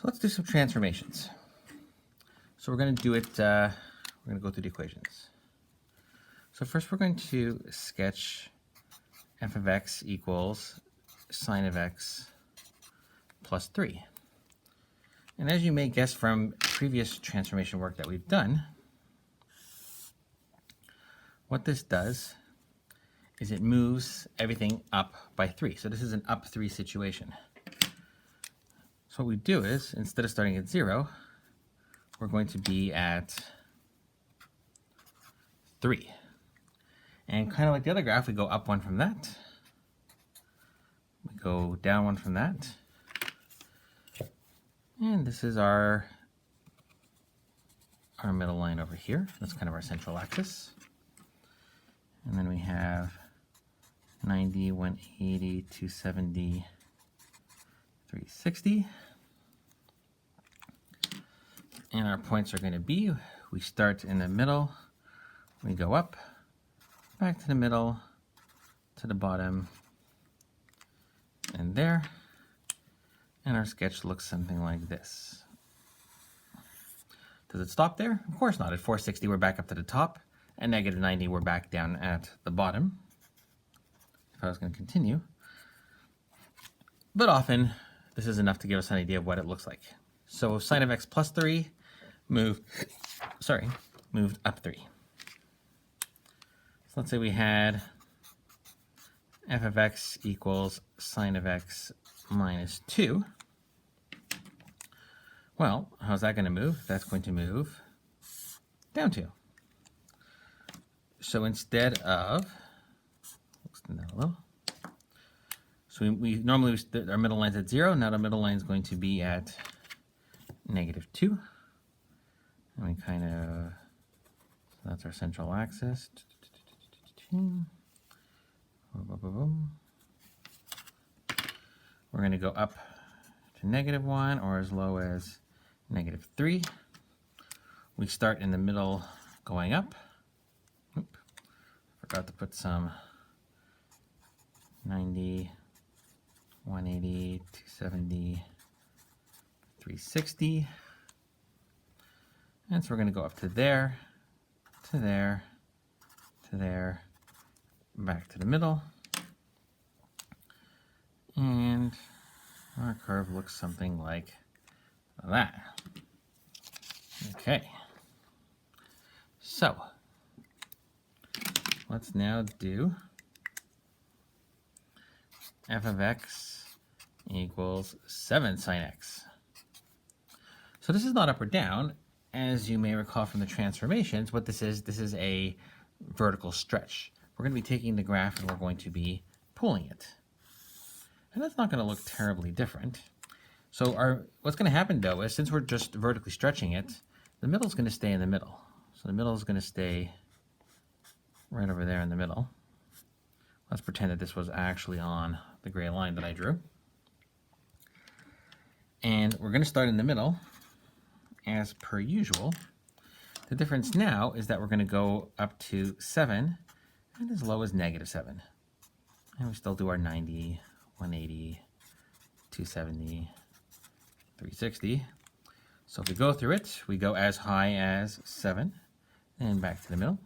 let's do some transformations. So we're going to do it, we're going to go through the equations. So first we're going to sketch f of x equals sine of x plus 3. And as you may guess from previous transformation work that we've done, what this does is it moves everything up by 3. So this is an up 3 situation. So what we do is, instead of starting at 0, we're going to be at 3. And kind of like the other graph, we go up 1 from that. We go down 1 from that. And this is our middle line over here. That's kind of our central axis. And then we have 90, 180, 270, 360. And our points are going to be, we start in the middle, we go up, back to the middle, to the bottom, and there. And our sketch looks something like this. Does it stop there? Of course not. At 460, we're back up to the top. At negative 90, we're back down at the bottom. If I was going to continue. But often, this is enough to give us an idea of what it looks like. So sine of x plus 3 moved up 3. So let's say we had f of x equals sine of x minus 2. Well, how's that going to move? That's going to move down 2. So instead of, extend that a little. So we normally, our middle line's at 0. Now the middle line is going to be at negative 2. And we kind of, so that's our central axis. We're going to go up to negative 1 or as low as negative 3. We start in the middle going up. Oop, forgot to put some 90, 180, 270, 360. And so we're going to go up to there, to there, to there, back to the middle. And our curve looks something like that. Okay. So let's now do f of x equals 7 sine x. So this is not up or down. As you may recall from the transformations, what this is a vertical stretch. We're going to be taking the graph and we're going to be pulling it. And that's not going to look terribly different. So what's going to happen though is since we're just vertically stretching it, the middle is going to stay in the middle. So the middle is going to stay right over there in the middle. Let's pretend that this was actually on the gray line that I drew. And we're going to start in the middle as per usual. The difference now is that we're going to go up to 7 and as low as negative 7. And we still do our 90, 180, 270, 360. So if we go through it, we go as high as 7 and back to the middle.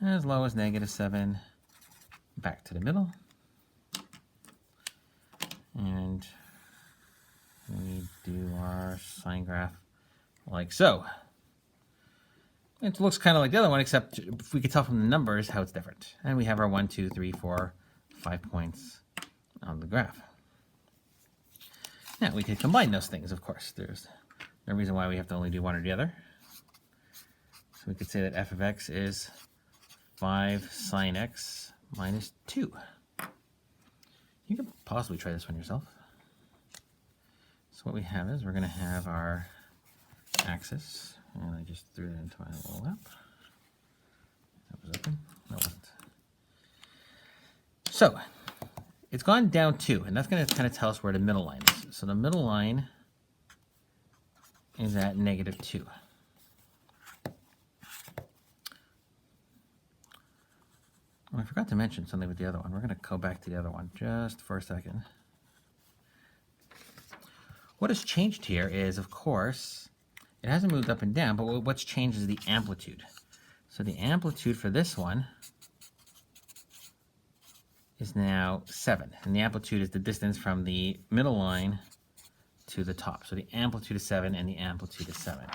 And as low as negative 7, back to the middle. And we do our sine graph like so. It looks kind of like the other one, except if we could tell from the numbers how it's different. And we have our 1, 2, 3, 4, 5 points on the graph. Now we could combine those things, of course. There's no reason why we have to only do one or the other. So we could say that f of x is 5 sine x minus 2. You could possibly try this one yourself. So what we have is we're going to have our axis, and I just threw it into my little lap. That was open. No, it wasn't. So it's gone down 2, and that's going to kind of tell us where the middle line is. So the middle line is at negative 2. Oh, I forgot to mention something with the other one. We're going to go back to the other one just for a second. What has changed here is, of course, it hasn't moved up and down, but what's changed is the amplitude. So the amplitude for this one is now 7, and the amplitude is the distance from the middle line to the top. So the amplitude is 7 and the amplitude is 7.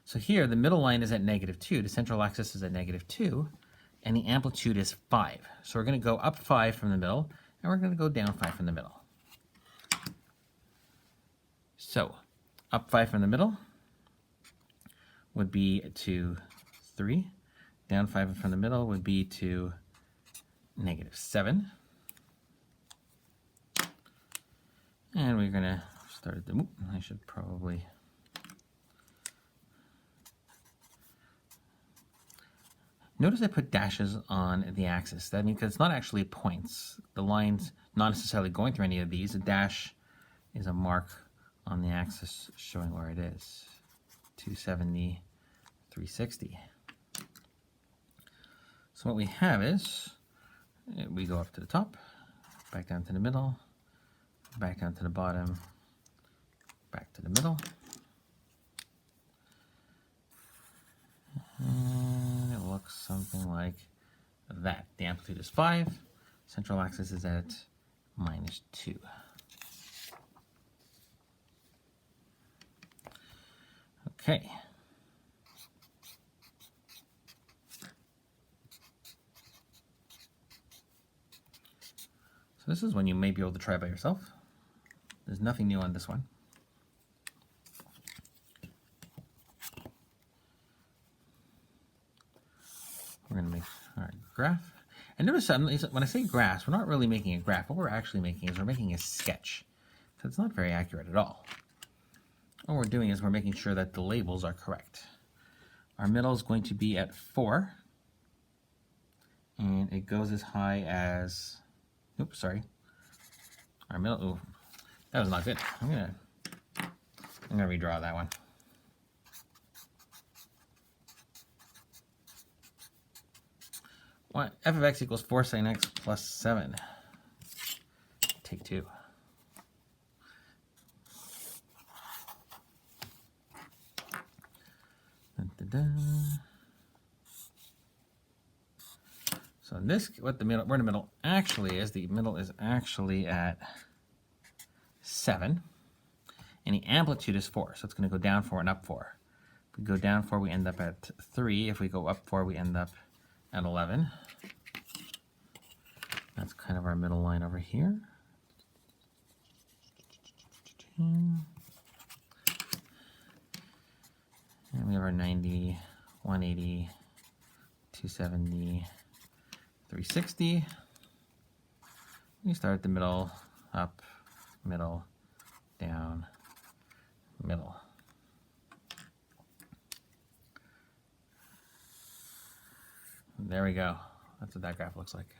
So here the middle line is at -2, the central axis is at -2, and the amplitude is 5. So we're going to go up 5 from the middle, and we're going to go down 5 from the middle. So up 5 from the middle would be to 3. Down 5 from the middle would be to -7. And we're going to start the, I should probably, notice I put dashes on the axis. That means it's not actually points. The line's not necessarily going through any of these. A dash is a mark on the axis showing where it is. 270, 360. So what we have is, we go up to the top, back down to the middle, back down to the bottom, back to the middle. And it looks something like that. The amplitude is 5, central axis is at -2. Okay. So this is one you may be able to try by yourself. There's nothing new on this one. We're going to make our graph. And notice when I say graphs, we're not really making a graph. What we're actually making is we're making a sketch. So it's not very accurate at all. What we're doing is we're making sure that the labels are correct. Our middle is going to be at 4. And it goes as high as, oops, sorry. Our middle, ooh, that was not good. I'm gonna redraw that one. What? F of x equals 4 sin x plus 7. Take 2. Dun, dun, dun. So in this, what the middle, where the middle actually is, the middle is actually at 7, and the amplitude is 4, so it's going to go down 4 and up 4. If we go down 4, we end up at 3. If we go up 4, we end up at 11. That's kind of our middle line over here. And we have our 90, 180, 270, 360. We start at the middle, up, middle, down, middle. There we go. That's what that graph looks like.